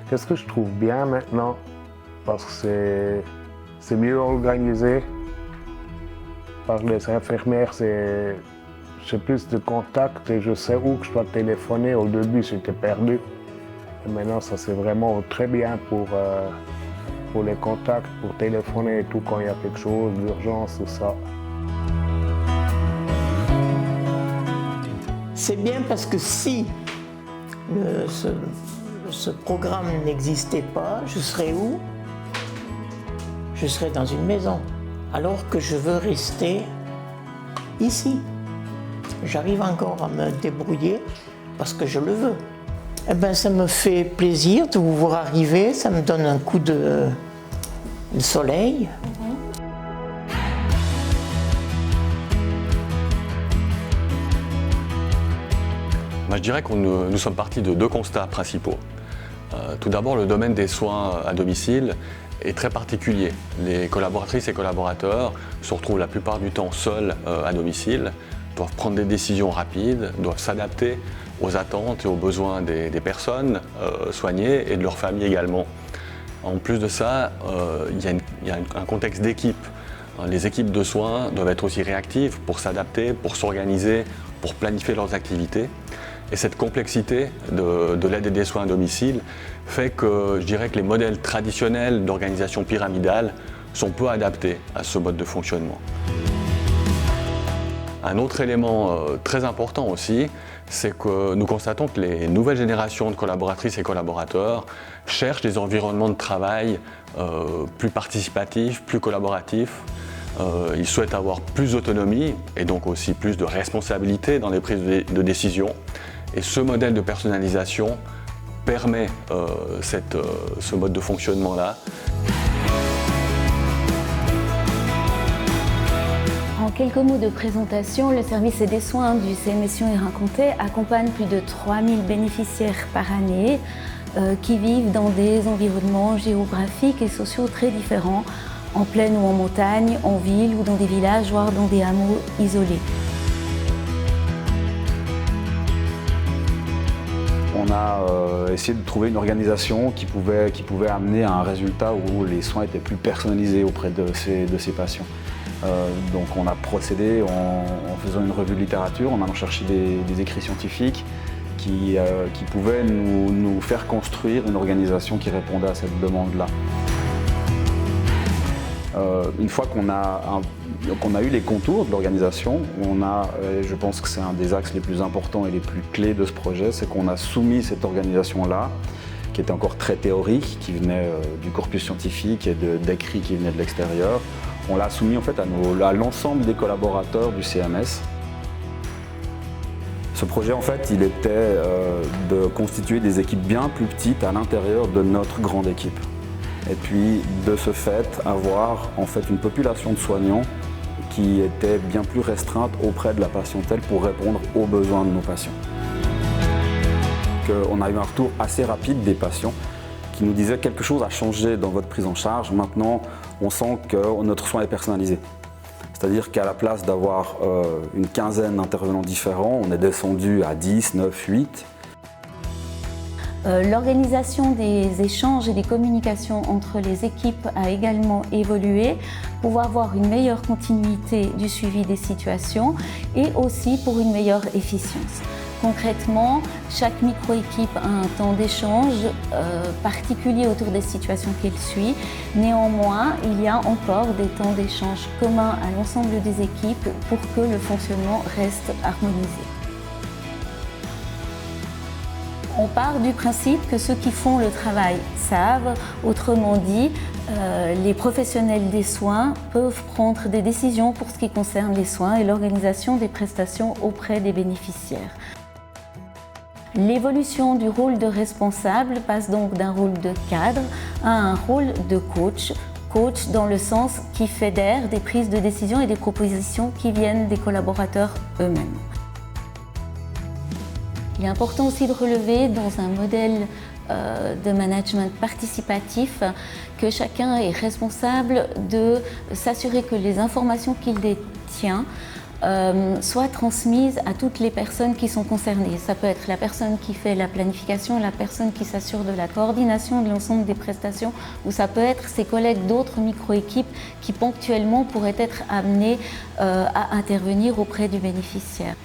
Qu'est-ce que je trouve bien maintenant? Parce que c'est mieux organisé. Par les infirmières, j'ai plus de contacts et je sais où que je dois téléphoner. Au début, j'étais perdu. Et maintenant, ça c'est vraiment très bien pour les contacts, pour téléphoner et tout quand il y a quelque chose d'urgence ou ça. C'est bien parce que si ce programme n'existait pas, je serais où? Je serais dans une maison, alors que je veux rester ici. J'arrive encore à me débrouiller parce que je le veux. Eh ben, ça me fait plaisir de vous voir arriver, ça me donne un coup de soleil. Je dirais que nous sommes partis de deux constats principaux. Tout d'abord, le domaine des soins à domicile est très particulier. Les collaboratrices et collaborateurs se retrouvent la plupart du temps seuls à domicile, doivent prendre des décisions rapides, doivent s'adapter aux attentes et aux besoins des personnes soignées et de leur famille également. En plus de ça, il y a un contexte d'équipe. Les équipes de soins doivent être aussi réactives pour s'adapter, pour s'organiser, pour planifier leurs activités. Et cette complexité de l'aide et des soins à domicile fait que je dirais que les modèles traditionnels d'organisation pyramidale sont peu adaptés à ce mode de fonctionnement. Un autre élément très important aussi, c'est que nous constatons que les nouvelles générations de collaboratrices et collaborateurs cherchent des environnements de travail plus participatifs, plus collaboratifs. Ils souhaitent avoir plus d'autonomie et donc aussi plus de responsabilité dans les prises de décision. Et ce modèle de personnalisation permet ce mode de fonctionnement-là. En quelques mots de présentation, le service des soins du CMS Sion et Rincontet accompagne plus de 3000 bénéficiaires par année qui vivent dans des environnements géographiques et sociaux très différents, en plaine ou en montagne, en ville ou dans des villages, voire dans des hameaux isolés. On a essayé de trouver une organisation qui pouvait amener à un résultat où les soins étaient plus personnalisés auprès de ces patients. Donc on a procédé en faisant une revue de littérature, en allant chercher des écrits scientifiques qui pouvaient nous faire construire une organisation qui répondait à cette demande-là. Une fois qu'on a eu les contours de l'organisation, je pense que c'est un des axes les plus importants et les plus clés de ce projet, c'est qu'on a soumis cette organisation-là, qui était encore très théorique, qui venait du corpus scientifique et d'écrits qui venaient de l'extérieur. On l'a soumis en fait à l'ensemble des collaborateurs du CMS. Ce projet, en fait, il était de constituer des équipes bien plus petites à l'intérieur de notre grande équipe. Et puis, de ce fait, avoir en fait une population de soignants qui était bien plus restreinte auprès de la patientèle pour répondre aux besoins de nos patients. On a eu un retour assez rapide des patients qui nous disaient quelque chose a changé dans votre prise en charge. Maintenant, on sent que notre soin est personnalisé. C'est-à-dire qu'à la place d'avoir une quinzaine d'intervenants différents, on est descendu à 10, 9, 8. L'organisation des échanges et des communications entre les équipes a également évolué pour avoir une meilleure continuité du suivi des situations et aussi pour une meilleure efficience. Concrètement, chaque micro-équipe a un temps d'échange particulier autour des situations qu'elle suit. Néanmoins, il y a encore des temps d'échange communs à l'ensemble des équipes pour que le fonctionnement reste harmonisé. On part du principe que ceux qui font le travail savent, autrement dit, les professionnels des soins peuvent prendre des décisions pour ce qui concerne les soins et l'organisation des prestations auprès des bénéficiaires. L'évolution du rôle de responsable passe donc d'un rôle de cadre à un rôle de coach. Coach dans le sens qui fédère des prises de décision et des propositions qui viennent des collaborateurs eux-mêmes. Il est important aussi de relever dans un modèle de management participatif que chacun est responsable de s'assurer que les informations qu'il détient soit transmise à toutes les personnes qui sont concernées. Ça peut être la personne qui fait la planification, la personne qui s'assure de la coordination de l'ensemble des prestations, ou ça peut être ses collègues d'autres micro-équipes qui ponctuellement pourraient être amenés à intervenir auprès du bénéficiaire.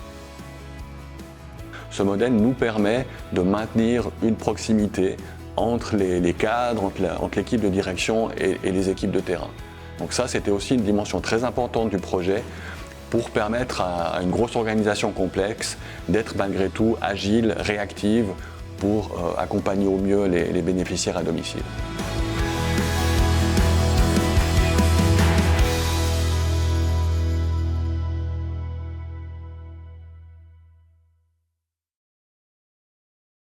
Ce modèle nous permet de maintenir une proximité entre les cadres, entre l'équipe de direction et les équipes de terrain. Donc ça, c'était aussi une dimension très importante du projet pour permettre à une grosse organisation complexe d'être malgré tout agile, réactive, pour accompagner au mieux les bénéficiaires à domicile.